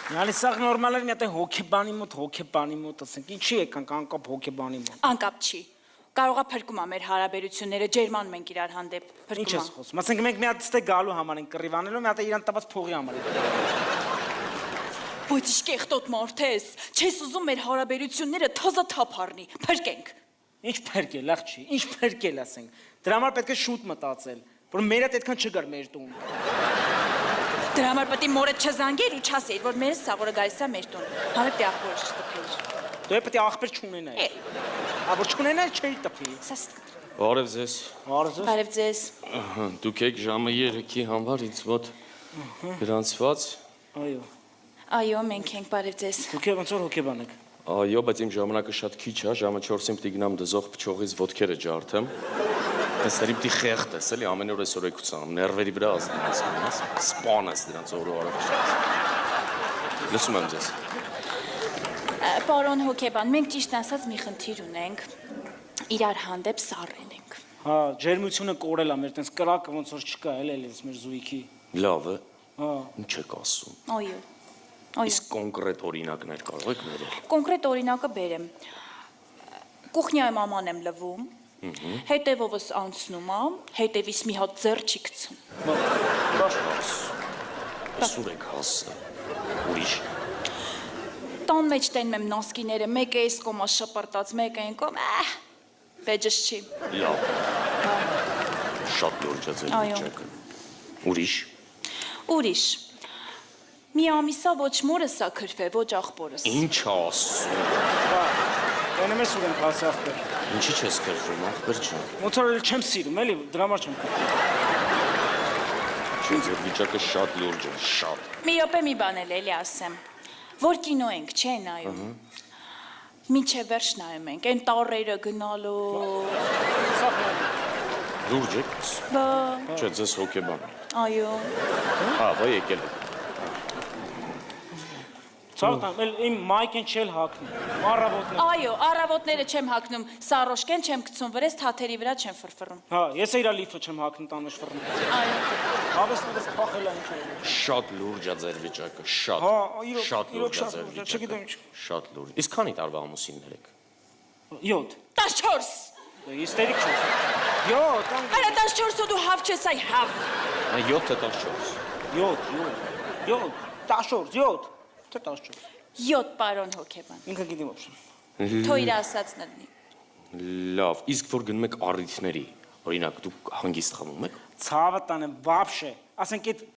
Նալի սաղ նորմալ էր մի հատ հոգեբանի մոտ, ասենք, ինչի եկանք անկապ հոգեբանի մոտ։ Անկապ չի։ Կարողա փրկում ա մեր հարաբերությունները, ջերմանում ենք իրար հանդեպ, Ինչ փրկում ես ա։ խոսում, ասենք մենք մի հատ ստե գալու համար ենք կռիվանելու, մի հատ իրան տված փողի համար ենք։ Բայց ինչ կեղտոտ մարդ ես, չես ուզում մեր հարաբերությունները թազաթափ առնի, փրկենք։ Ինչ փրկել, աղջի, ինչ փրկել ասենք։ Դրա համար պետք է շուտ մտածել, որ մեր հետ այդքան չգար մեր տուն։ Դրա համար պետք է մորդ չզանգեր ու չասեիր, որ մերս սաղորը գալիս է մեր տուն, հանրեպ դե ախորը չտպեիր։ Դու պետք է ախպեր չունենայիր։ Որ չունենայիր չէի տպի։ Բարև ձեզ։ Բարև ձեզ։ Դուք եք ժամը 3-ի համար ինձ մոտ գրանցված։ Այո։ Այո, մենք ենք, բարև ձեզ։ Դուք ոնց որ հոգեբան եք։ Այո, բայց իմ ժամանակը շատ քիչ է, ժամը 4-ին պիտի գնամ դզող փչողից ոտքերը ջարդեմ։ Տեսների պիտի խեղդ ես, էլի ամեն օր այսօր եկուցամ, ներվերի վրա ազդում ես, սպան ես դրանց օրը առաջ։ Լսում եմ ձեզ։ Պարոն հոգեբան, մենք ճիշտ ասած մի խնդիր ունենք, իրար հանդեպ սառել ենք։ Հա, ջերմությունը կորել է մեր տես կրակը ոնց որ չկա, էլի մեր զույգի։ Լավ է։ Հա։ Ինչ եք ասում։ Այո։ Այո։ Իսկ կոնկրետ օրինակներ կարող եք ներել։ Կոնկրետ օրինակը բերեմ։ Կուխնյայում աման եմ լվում, հետևովս անցնում ա, հետևից մի հատ ձեռ չի գցում։ Այսօր եք հասը։ Ուրիշ։ Տան մեջ տենում եմ նոսկիները, մեկը էս կոմա շպրտած, մեկը այն կոմ, վեջս չի։ Լավ։ Շատ լուրջ է ձեր վիճակը։ Ուրիշ։ Ուրիշ։ Մի ամիսա ոչ մորս ա քրվե, ոչ աղբորս։ Ինչ ասում։ Այնեմ ես ուրեմ փասի ախպեր։ Ինչի չես քրվում, ախպեր ջան։ Ոնց որ չեմ սիրում, էլի, դրա համար չեմ քրվում։ Չէ, ձեր վիճակը շատ լուրջ է, շատ։ Մի րոպե մի բան էլի ասեմ։ Որ կինո ենք, չէ նայում։ Մինչև վերջ նայում ենք, այն տառերը գնալու։ Լուրջ եք։ Բա, Չէ, ձեզ հոգեբան։ այո։ Հա, բա եկել եք։ Ցավտան, իմ մայքեն չել հակնում։ Առավոտներ։ Այո, առավոտները չեմ հագնում, սառոշկեն չեմ գցում, վրես թաթերի վրա չեմ ֆրֆռում։ Հա, ես իրա լիֆը չեմ հակնում տանеш ֆռնում։ Այո։ Հավեսներս փախել են ինչ։ Շատ լուրջ է ձեր վիճակը, շատ։ Հա, Շատ լուրջ է շատ ձեր լուրջ է, վիճակը։ չգիտեմ ինչ։ Շատ լուրջ։ Իսկ քանի տարվա ամուսիններ եք։ 7։ 14։ Իստերիկ չես։ 7, անգամ։ Արա 14-ը դու հավ չես այ հավ։ 7 թե 14։ 7, 14, 7, թե 14։ 7 պարոն հոգեբան։ Ինքը գիտի ոբշ։ Թո իր ասածն լինի։ Լավ, իսկ որ գնում եք առիթների, օրինակ դուք հանգիստ խմում եք։ Ցավը տանը բաբշե։ Ասենք այդ